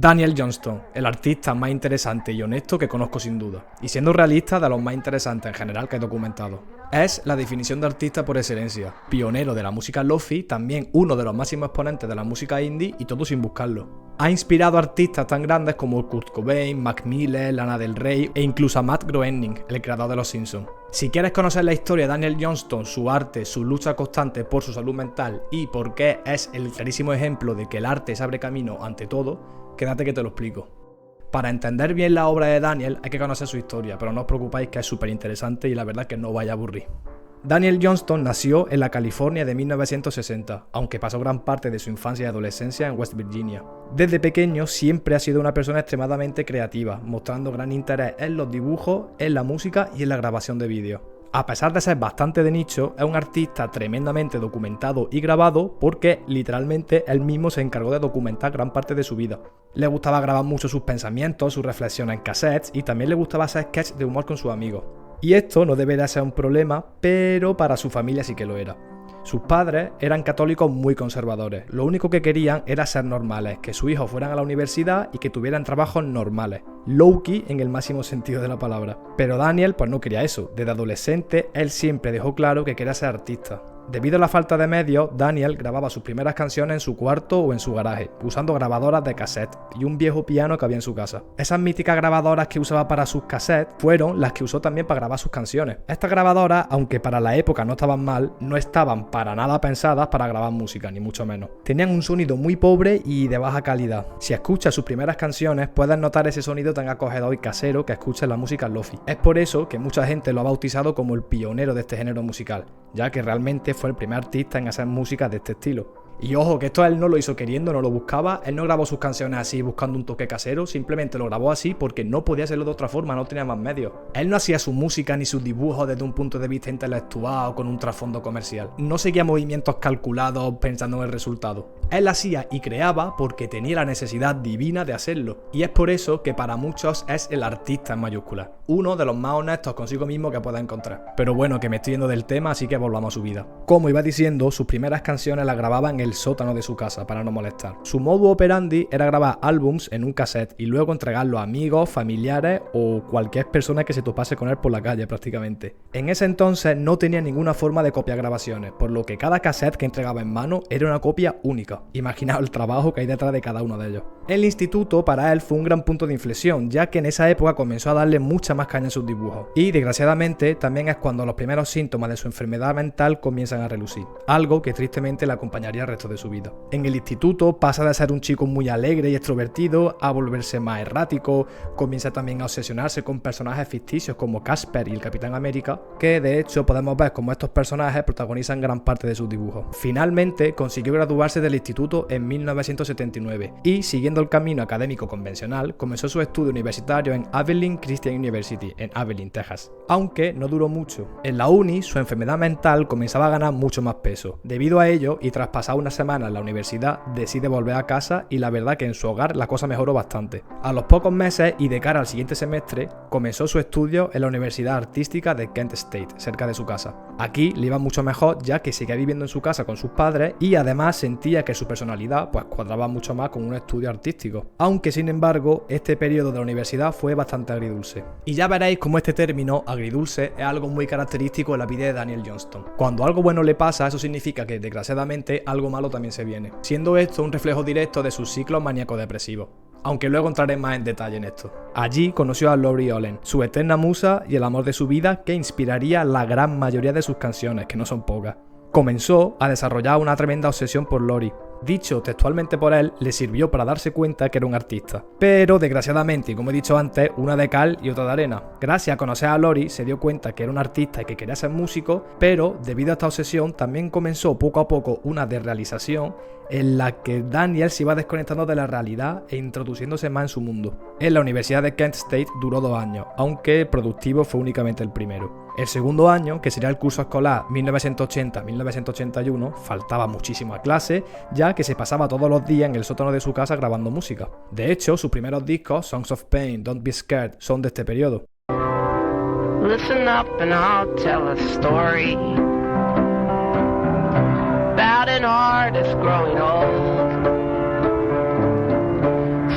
Daniel Johnston, el artista más interesante y honesto que conozco sin duda, y siendo realista, de los más interesantes en general que he documentado. Es la definición de artista por excelencia, pionero de la música lofi, también uno de los máximos exponentes de la música indie y todo sin buscarlo. Ha inspirado a artistas tan grandes como Kurt Cobain, Mac Miller, Lana Del Rey e incluso a Matt Groening, el creador de Los Simpsons. Si quieres conocer la historia de Daniel Johnston, su arte, su lucha constante por su salud mental y por qué es el clarísimo ejemplo de que el arte se abre camino ante todo, quédate que te lo explico. Para entender bien la obra de Daniel hay que conocer su historia, pero no os preocupéis que es súper interesante y la verdad es que no os vaya a aburrir. Daniel Johnston nació en la California de 1960, aunque pasó gran parte de su infancia y adolescencia en West Virginia. Desde pequeño siempre ha sido una persona extremadamente creativa, mostrando gran interés en los dibujos, en la música y en la grabación de vídeos. A pesar de ser bastante de nicho, es un artista tremendamente documentado y grabado porque literalmente él mismo se encargó de documentar gran parte de su vida. Le gustaba grabar mucho sus pensamientos, sus reflexiones en cassettes y también le gustaba hacer sketches de humor con sus amigos. Y esto no debería ser un problema, pero para su familia sí que lo era. Sus padres eran católicos muy conservadores, lo único que querían era ser normales, que sus hijos fueran a la universidad y que tuvieran trabajos normales, low-key en el máximo sentido de la palabra. Pero Daniel pues no quería eso, desde adolescente él siempre dejó claro que quería ser artista. Debido a la falta de medios, Daniel grababa sus primeras canciones en su cuarto o en su garaje, usando grabadoras de cassette y un viejo piano que había en su casa. Esas míticas grabadoras que usaba para sus cassettes fueron las que usó también para grabar sus canciones. Estas grabadoras, aunque para la época no estaban mal, no estaban para nada pensadas para grabar música, ni mucho menos. Tenían un sonido muy pobre y de baja calidad. Si escuchas sus primeras canciones, puedes notar ese sonido tan acogedor y casero que escucha en la música lofi. Es por eso que mucha gente lo ha bautizado como el pionero de este género musical, ya que realmente fue el primer artista en hacer música de este estilo. Y ojo, que esto él no lo hizo queriendo, no lo buscaba, él no grabó sus canciones así buscando un toque casero, simplemente lo grabó así porque no podía hacerlo de otra forma, no tenía más medios. Él no hacía su música ni sus dibujos desde un punto de vista intelectual o con un trasfondo comercial. No seguía movimientos calculados pensando en el resultado. Él hacía y creaba porque tenía la necesidad divina de hacerlo. Y es por eso que para muchos es el artista en mayúsculas. Uno de los más honestos consigo mismo que pueda encontrar. Pero bueno, que me estoy yendo del tema, así que volvamos a su vida. Como iba diciendo, sus primeras canciones las grababa en el sótano de su casa para no molestar. Su modo operandi era grabar álbums en un cassette y luego entregarlo a amigos, familiares o cualquier persona que se topase con él por la calle prácticamente. En ese entonces no tenía ninguna forma de copiar grabaciones, por lo que cada cassette que entregaba en mano era una copia única. Imaginaos el trabajo que hay detrás de cada uno de ellos. El instituto para él fue un gran punto de inflexión, ya que en esa época comenzó a darle mucha más caña a sus dibujos. Y desgraciadamente también es cuando los primeros síntomas de su enfermedad mental comienzan a relucir, algo que tristemente le acompañaría el resto de su vida. En el instituto pasa de ser un chico muy alegre y extrovertido a volverse más errático, comienza también a obsesionarse con personajes ficticios como Casper y el Capitán América, que de hecho podemos ver cómo estos personajes protagonizan gran parte de sus dibujos. Finalmente consiguió graduarse del instituto en 1979 y, siguiendo el camino académico convencional, comenzó su estudio universitario en Abilene Christian University, en Abilene, Texas. Aunque no duró mucho. En la uni, su enfermedad mental comenzaba a ganar mucho más peso. Debido a ello, y tras pasar una semana en la universidad, decide volver a casa y la verdad que en su hogar la cosa mejoró bastante. A los pocos meses y de cara al siguiente semestre, comenzó su estudio en la Universidad Artística de Kent State, cerca de su casa. Aquí le iba mucho mejor ya que seguía viviendo en su casa con sus padres y además sentía que su personalidad pues cuadraba mucho más con un estudio artístico. Aunque sin embargo, este periodo de la universidad fue bastante agridulce. Y ya veréis cómo este término, agridulce, es algo muy característico en la vida de Daniel Johnston. Cuando algo bueno le pasa, eso significa que desgraciadamente algo malo también se viene, siendo esto un reflejo directo de sus ciclos maníaco-depresivos. Aunque luego entraré más en detalle en esto. Allí conoció a Lori Olin, su eterna musa y el amor de su vida que inspiraría la gran mayoría de sus canciones, que no son pocas. Comenzó a desarrollar una tremenda obsesión por Lori. Dicho textualmente por él, le sirvió para darse cuenta que era un artista. Pero desgraciadamente, y como he dicho antes, una de cal y otra de arena. Gracias a conocer a Lori, se dio cuenta que era un artista y que quería ser músico, pero debido a esta obsesión también comenzó poco a poco una desrealización en la que Daniel se iba desconectando de la realidad e introduciéndose más en su mundo. En la Universidad de Kent State duró 2 años, aunque productivo fue únicamente el primero. El segundo año, que sería el curso escolar 1980-1981, faltaba muchísimo a clase, ya que se pasaba todos los días en el sótano de su casa grabando música. De hecho, sus primeros discos, Songs of Pain, Don't Be Scared, son de este periodo. Listen up and I'll tell a story about an artist growing old.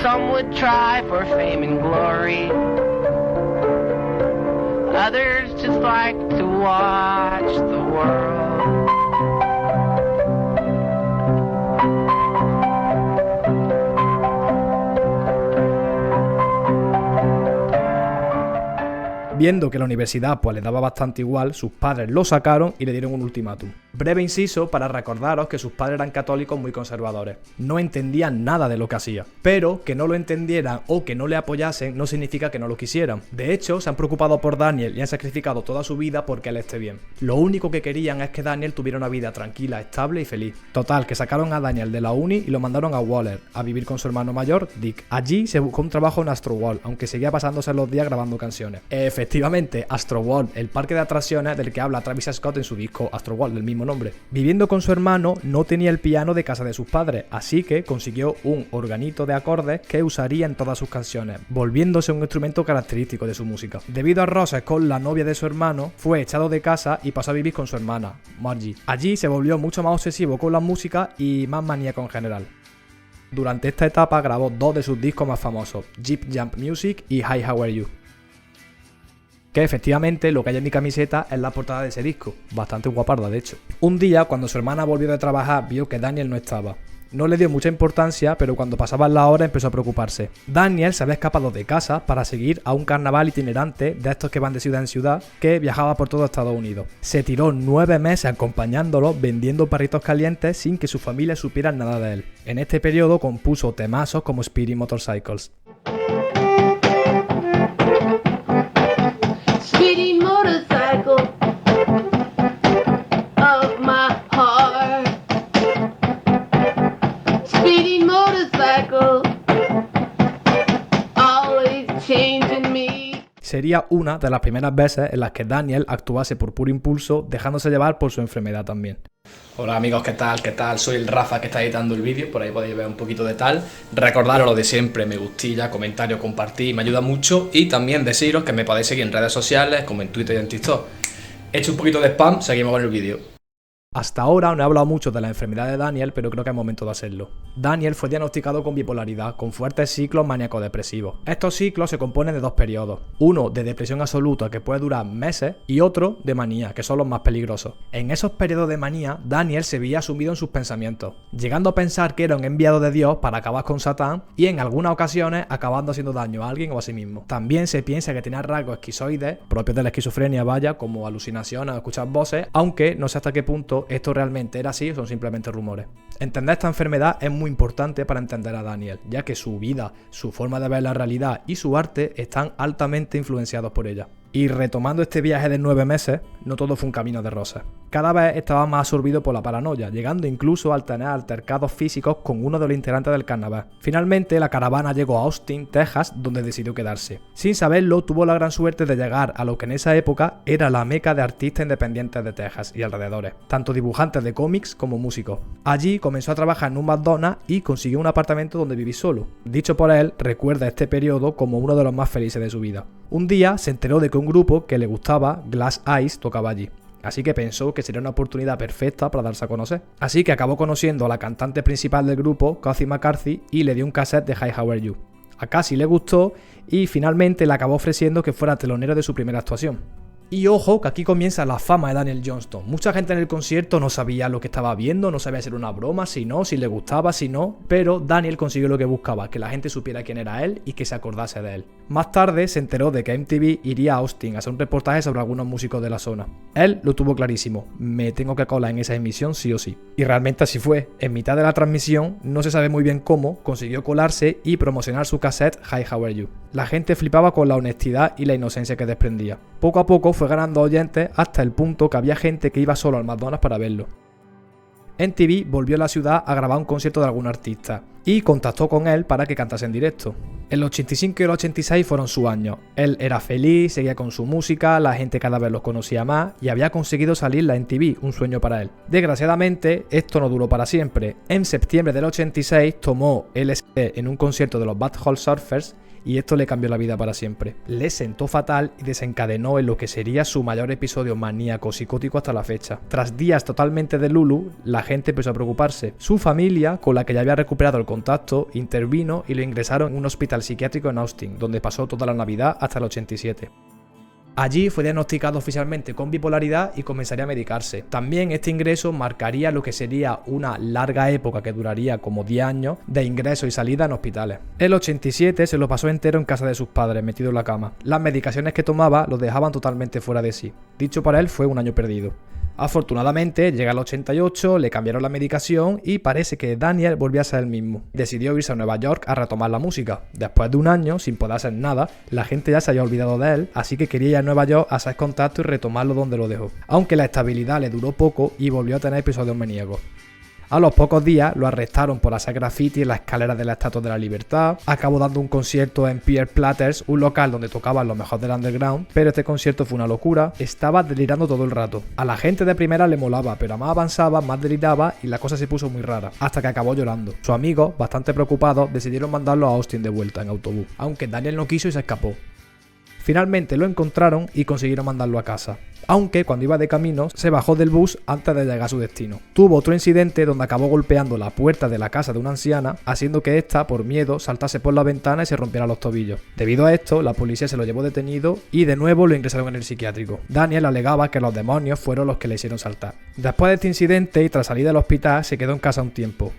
Some would try for fame and glory. Others just like to watch the world. Viendo que la universidad pues le daba bastante igual, sus padres lo sacaron y le dieron un ultimátum. Breve inciso para recordaros que sus padres eran católicos muy conservadores. No entendían nada de lo que hacía. Pero que no lo entendieran o que no le apoyasen no significa que no lo quisieran. De hecho, se han preocupado por Daniel y han sacrificado toda su vida porque él esté bien. Lo único que querían es que Daniel tuviera una vida tranquila, estable y feliz. Total, que sacaron a Daniel de la uni y lo mandaron a Waller, a vivir con su hermano mayor, Dick. Allí se buscó un trabajo en Astroworld, aunque seguía pasándose los días grabando canciones. Efectivamente, Astroworld, el parque de atracciones del que habla Travis Scott en su disco Astroworld, del mismo nombre. Viviendo con su hermano, no tenía el piano de casa de sus padres, así que consiguió un organito de acordes que usaría en todas sus canciones, volviéndose un instrumento característico de su música. Debido a roces con la novia de su hermano, fue echado de casa y pasó a vivir con su hermana, Margie. Allí se volvió mucho más obsesivo con la música y más maníaco en general. Durante esta etapa grabó dos de sus discos más famosos, Jeep Jump Music y Hi How Are You. Que efectivamente lo que hay en mi camiseta es la portada de ese disco, bastante guaparda de hecho. Un día, cuando su hermana volvió de trabajar, vio que Daniel no estaba. No le dio mucha importancia, pero cuando pasaban las horas empezó a preocuparse. Daniel se había escapado de casa para seguir a un carnaval itinerante de estos que van de ciudad en ciudad, que viajaba por todo Estados Unidos. Se tiró 9 meses acompañándolo, vendiendo perritos calientes sin que su familia supiera nada de él. En este periodo compuso temazos como Speedy Motorcycles. Speeding motorcycle of my heart. Speeding motorcycle, always changing me. Sería una de las primeras veces en las que Daniel actuase por puro impulso, dejándose llevar por su enfermedad también. Hola amigos, ¿qué tal? ¿Qué tal? Soy el Rafa que está editando el vídeo, por ahí podéis ver un poquito de tal. Recordaros lo de siempre, me gustilla, comentario, compartir, me ayuda mucho. Y también deciros que me podéis seguir en redes sociales, como en Twitter y en TikTok. He hecho un poquito de spam, seguimos con el vídeo. Hasta ahora no he hablado mucho de la enfermedad de Daniel, pero creo que es momento de hacerlo. Daniel fue diagnosticado con bipolaridad, con fuertes ciclos maníaco-depresivos. Estos ciclos se componen de dos periodos, uno de depresión absoluta que puede durar meses y otro de manía, que son los más peligrosos. En esos periodos de manía, Daniel se veía sumido en sus pensamientos, llegando a pensar que era un enviado de Dios para acabar con Satán y en algunas ocasiones acabando haciendo daño a alguien o a sí mismo. También se piensa que tenía rasgos esquizoides, propios de la esquizofrenia vaya, como alucinaciones o escuchar voces, aunque no sé hasta qué punto esto realmente era así o son simplemente rumores. Entender esta enfermedad es muy importante para entender a Daniel, ya que su vida, su forma de ver la realidad y su arte están altamente influenciados por ella. Y retomando este viaje de 9 meses, no todo fue un camino de rosas. Cada vez estaba más absorbido por la paranoia, llegando incluso a tener altercados físicos con uno de los integrantes del carnaval. Finalmente, la caravana llegó a Austin, Texas, donde decidió quedarse. Sin saberlo, tuvo la gran suerte de llegar a lo que en esa época era la meca de artistas independientes de Texas y alrededores, tanto dibujantes de cómics como músicos. Allí comenzó a trabajar en un McDonald's y consiguió un apartamento donde vivir solo. Dicho por él, recuerda este periodo como uno de los más felices de su vida. Un día se enteró de que un grupo que le gustaba, Glass Eyes, tocaba allí. Así que pensó que sería una oportunidad perfecta para darse a conocer. Así que acabó conociendo a la cantante principal del grupo, Cassie McCarthy, y le dio un cassette de Hi How Are You. A Cassie le gustó y finalmente le acabó ofreciendo que fuera telonero de su primera actuación. Y ojo, que aquí comienza la fama de Daniel Johnston. Mucha gente en el concierto no sabía lo que estaba viendo, no sabía si era una broma, si no, si le gustaba, si no, pero Daniel consiguió lo que buscaba, que la gente supiera quién era él y que se acordase de él. Más tarde se enteró de que MTV iría a Austin a hacer un reportaje sobre algunos músicos de la zona. Él lo tuvo clarísimo, me tengo que colar en esa emisión sí o sí. Y realmente así fue. En mitad de la transmisión, no se sabe muy bien cómo, consiguió colarse y promocionar su cassette Hi How Are You. La gente flipaba con la honestidad y la inocencia que desprendía. Poco a poco fue ganando oyentes hasta el punto que había gente que iba solo al McDonald's para verlo. MTV volvió a la ciudad a grabar un concierto de algún artista y contactó con él para que cantase en directo. El 85 y el 86 fueron sus años. Él era feliz, seguía con su música, la gente cada vez los conocía más y había conseguido salir la MTV, un sueño para él. Desgraciadamente, esto no duró para siempre. En septiembre del 86 tomó LSD en un concierto de los Bad Hole Surfers y esto le cambió la vida para siempre. Le sentó fatal y desencadenó en lo que sería su mayor episodio maníaco psicótico hasta la fecha. Tras días totalmente de Lulu, la gente empezó a preocuparse. Su familia, con la que ya había recuperado el contacto, intervino y lo ingresaron en un hospital psiquiátrico en Austin, donde pasó toda la Navidad hasta el 87. Allí fue diagnosticado oficialmente con bipolaridad y comenzaría a medicarse. También este ingreso marcaría lo que sería una larga época que duraría como 10 años de ingreso y salida en hospitales. El 87 se lo pasó entero en casa de sus padres, metido en la cama. Las medicaciones que tomaba lo dejaban totalmente fuera de sí. Dicho para él fue un año perdido. Afortunadamente, llega el 88, le cambiaron la medicación y parece que Daniel volvió a ser el mismo. Decidió irse a Nueva York a retomar la música. Después de un año, sin poder hacer nada, la gente ya se había olvidado de él, así que quería ir a Nueva York a hacer contacto y retomarlo donde lo dejó. Aunque la estabilidad le duró poco y volvió a tener episodios maníacos. A los pocos días lo arrestaron por hacer graffiti en la escalera de la Estatua de la Libertad. Acabó dando un concierto en Pierre Platters, un local donde tocaban lo mejor del underground, pero este concierto fue una locura. Estaba delirando todo el rato. A la gente de primera le molaba, pero a más avanzaba, más deliraba y la cosa se puso muy rara, hasta que acabó llorando. Sus amigos, bastante preocupados, decidieron mandarlo a Austin de vuelta en autobús, aunque Daniel no quiso y se escapó. Finalmente lo encontraron y consiguieron mandarlo a casa, aunque cuando iba de camino se bajó del bus antes de llegar a su destino. Tuvo otro incidente donde acabó golpeando la puerta de la casa de una anciana, haciendo que ésta, por miedo, saltase por la ventana y se rompiera los tobillos. Debido a esto, la policía se lo llevó detenido y de nuevo lo ingresaron en el psiquiátrico. Daniel alegaba que los demonios fueron los que le hicieron saltar. Después de este incidente y tras salir del hospital, se quedó en casa un tiempo.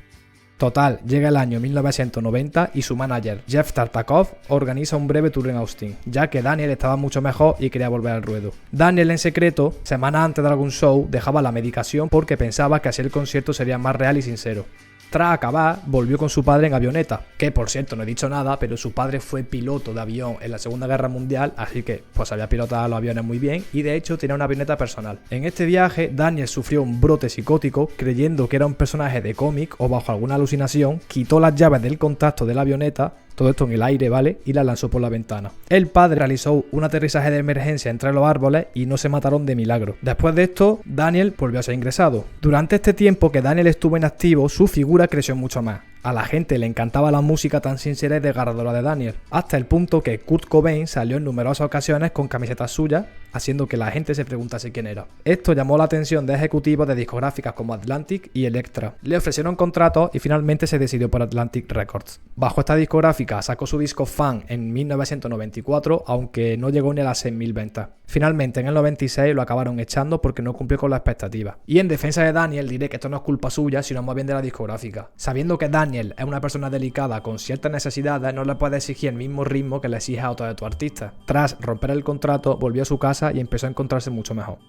Total, llega el año 1990 y su manager, Jeff Tartakov, organiza un breve tour en Austin, ya que Daniel estaba mucho mejor y quería volver al ruedo. Daniel, en secreto, semanas antes de algún show, dejaba la medicación porque pensaba que así el concierto sería más real y sincero. Tras acabar, volvió con su padre en avioneta, que por cierto no he dicho nada, pero su padre fue piloto de avión en la Segunda Guerra Mundial, así que pues sabía pilotar los aviones muy bien y de hecho tenía una avioneta personal. En este viaje, Daniel sufrió un brote psicótico, creyendo que era un personaje de cómic o bajo alguna alucinación, quitó las llaves del contacto de la avioneta, todo esto en el aire, ¿vale? Y la lanzó por la ventana. El padre realizó un aterrizaje de emergencia entre los árboles y no se mataron de milagro. Después de esto, Daniel volvió a ser ingresado. Durante este tiempo que Daniel estuvo inactivo, su figura creció mucho más. A la gente le encantaba la música tan sincera y desgarradora de Daniel, hasta el punto que Kurt Cobain salió en numerosas ocasiones con camisetas suyas, haciendo que la gente se preguntase quién era. Esto llamó la atención de ejecutivos de discográficas como Atlantic y Elektra. Le ofrecieron contratos y finalmente se decidió por Atlantic Records. Bajo esta discográfica sacó su disco Fan en 1994, aunque no llegó ni a las 6.000 ventas. Finalmente en el 96 lo acabaron echando porque no cumplió con las expectativas. Y en defensa de Daniel diré que esto no es culpa suya, sino más bien de la discográfica. Sabiendo que Daniel es una persona delicada con ciertas necesidades, no le puede exigir el mismo ritmo que le exige a otro de tus artistas. Tras romper el contrato, volvió a su casa y empezó a encontrarse mucho mejor.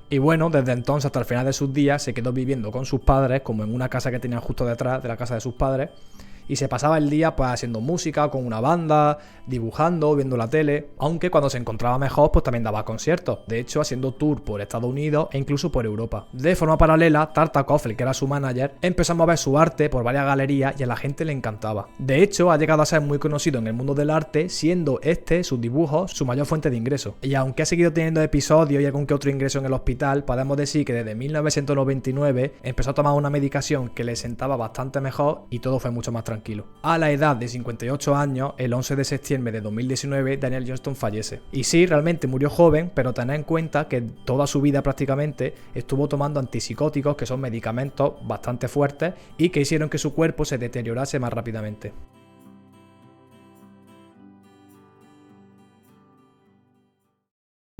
Y bueno, desde entonces hasta el final de sus días se quedó viviendo con sus padres, como en una casa que tenían justo detrás de la casa de sus padres, y se pasaba el día pues haciendo música con una banda, dibujando, viendo la tele, aunque cuando se encontraba mejor pues también daba conciertos, de hecho haciendo tour por Estados Unidos e incluso por Europa. De forma paralela, Tartakov, el que era su manager, empezó a mover su arte por varias galerías y a la gente le encantaba. De hecho, ha llegado a ser muy conocido en el mundo del arte, siendo sus dibujos, su mayor fuente de ingreso. Y aunque ha seguido teniendo episodios y algún que otro ingreso en el hospital, podemos decir que desde 1999 empezó a tomar una medicación que le sentaba bastante mejor y todo fue mucho más tranquilo. A la edad de 58 años, el 11 de septiembre de 2019, Daniel Johnston fallece. Y sí, realmente murió joven, pero tened en cuenta que toda su vida prácticamente estuvo tomando antipsicóticos, que son medicamentos bastante fuertes y que hicieron que su cuerpo se deteriorase más rápidamente.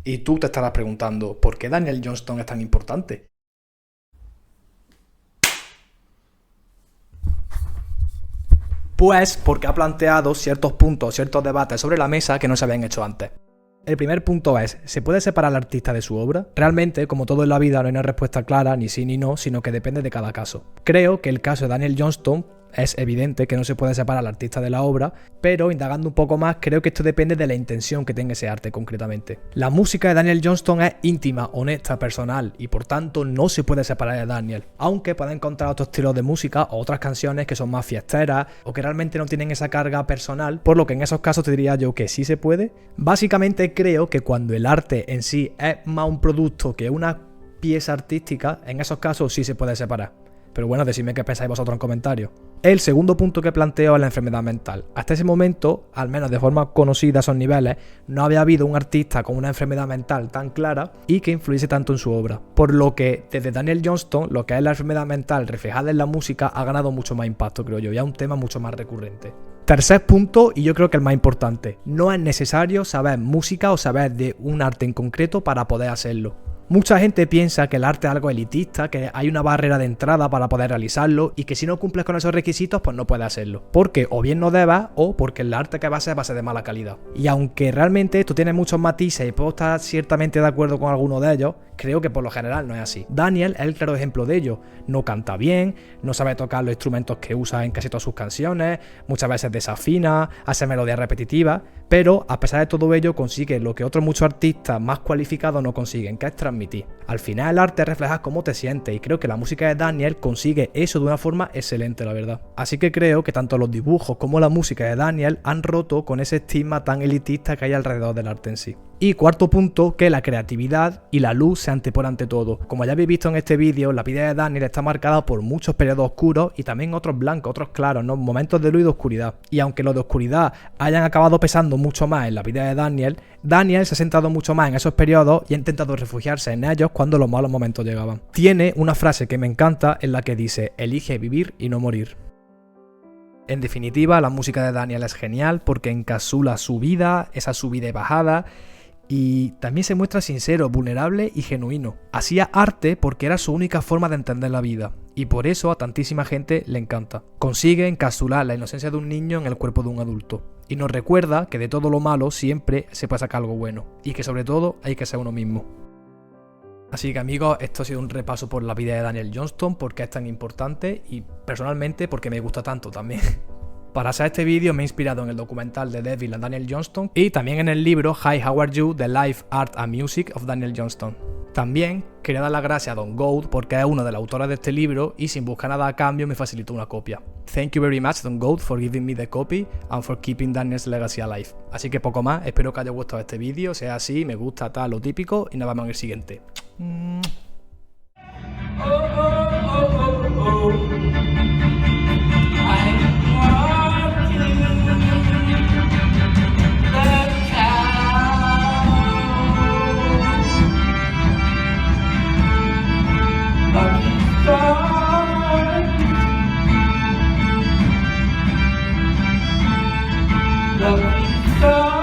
Y tú te estarás preguntando, ¿por qué Daniel Johnston es tan importante? Pues porque ha planteado ciertos puntos, ciertos debates sobre la mesa que no se habían hecho antes. El primer punto es, ¿se puede separar al artista de su obra? Realmente, como todo en la vida, no hay una respuesta clara, ni sí ni no, sino que depende de cada caso. Creo que el caso de Daniel Johnston es evidente que no se puede separar al artista de la obra, pero indagando un poco más, creo que esto depende de la intención que tenga ese arte concretamente. La música de Daniel Johnston es íntima, honesta, personal, y por tanto no se puede separar de Daniel, aunque pueda encontrar otros estilos de música o otras canciones que son más fiesteras o que realmente no tienen esa carga personal, por lo que en esos casos te diría yo que sí se puede. Básicamente creo que cuando el arte en sí es más un producto que una pieza artística, en esos casos sí se puede separar. Pero bueno, decidme qué pensáis vosotros en comentarios. El segundo punto que planteo es la enfermedad mental. Hasta ese momento, al menos de forma conocida a esos niveles, no había habido un artista con una enfermedad mental tan clara y que influyese tanto en su obra. Por lo que desde Daniel Johnston, lo que es la enfermedad mental reflejada en la música ha ganado mucho más impacto, creo yo, y es un tema mucho más recurrente. Tercer punto, y yo creo que el más importante, no es necesario saber música o saber de un arte en concreto para poder hacerlo. Mucha gente piensa que el arte es algo elitista, que hay una barrera de entrada para poder realizarlo y que si no cumples con esos requisitos pues no puedes hacerlo. Porque o bien no debas o porque el arte que va a ser de mala calidad. Y aunque realmente esto tiene muchos matices y puedo estar ciertamente de acuerdo con alguno de ellos, creo que por lo general no es así. Daniel es el claro ejemplo de ello. No canta bien, no sabe tocar los instrumentos que usa en casi todas sus canciones, muchas veces desafina, hace melodías repetitivas, pero a pesar de todo ello consigue lo que otros muchos artistas más cualificados no consiguen, que es transmitir. Al final el arte refleja cómo te sientes y creo que la música de Daniel consigue eso de una forma excelente, la verdad. Así que creo que tanto los dibujos como la música de Daniel han roto con ese estigma tan elitista que hay alrededor del arte en sí. Y cuarto punto, que la creatividad y la luz se antepone ante todo. Como ya habéis visto en este vídeo, la vida de Daniel está marcada por muchos periodos oscuros y también otros blancos, otros claros, ¿no? Momentos de luz y de oscuridad. Y aunque los de oscuridad hayan acabado pesando mucho más en la vida de Daniel, Daniel se ha centrado mucho más en esos periodos y ha intentado refugiarse en ellos cuando los malos momentos llegaban. Tiene una frase que me encanta en la que dice: elige vivir y no morir. En definitiva, la música de Daniel es genial porque encapsula su vida, esa subida y bajada, y también se muestra sincero, vulnerable y genuino. Hacía arte porque era su única forma de entender la vida, y por eso a tantísima gente le encanta. Consigue encapsular la inocencia de un niño en el cuerpo de un adulto, y nos recuerda que de todo lo malo siempre se puede sacar algo bueno, y que sobre todo hay que ser uno mismo. Así que amigos, esto ha sido un repaso por la vida de Daniel Johnston, porque es tan importante y personalmente porque me gusta tanto también. Para hacer este vídeo me he inspirado en el documental de Devil and Daniel Johnston y también en el libro Hi, How Are You? The Life, Art and Music of Daniel Johnston. También quería dar las gracias a Don Goat porque es uno de los autores de este libro y sin buscar nada a cambio me facilitó una copia. Thank you very much Don Goat for giving me the copy and for keeping Daniel's legacy alive. Así que poco más, espero que haya gustado este vídeo, sea así, me gusta tal lo típico y nos vemos en el siguiente. Lucky star.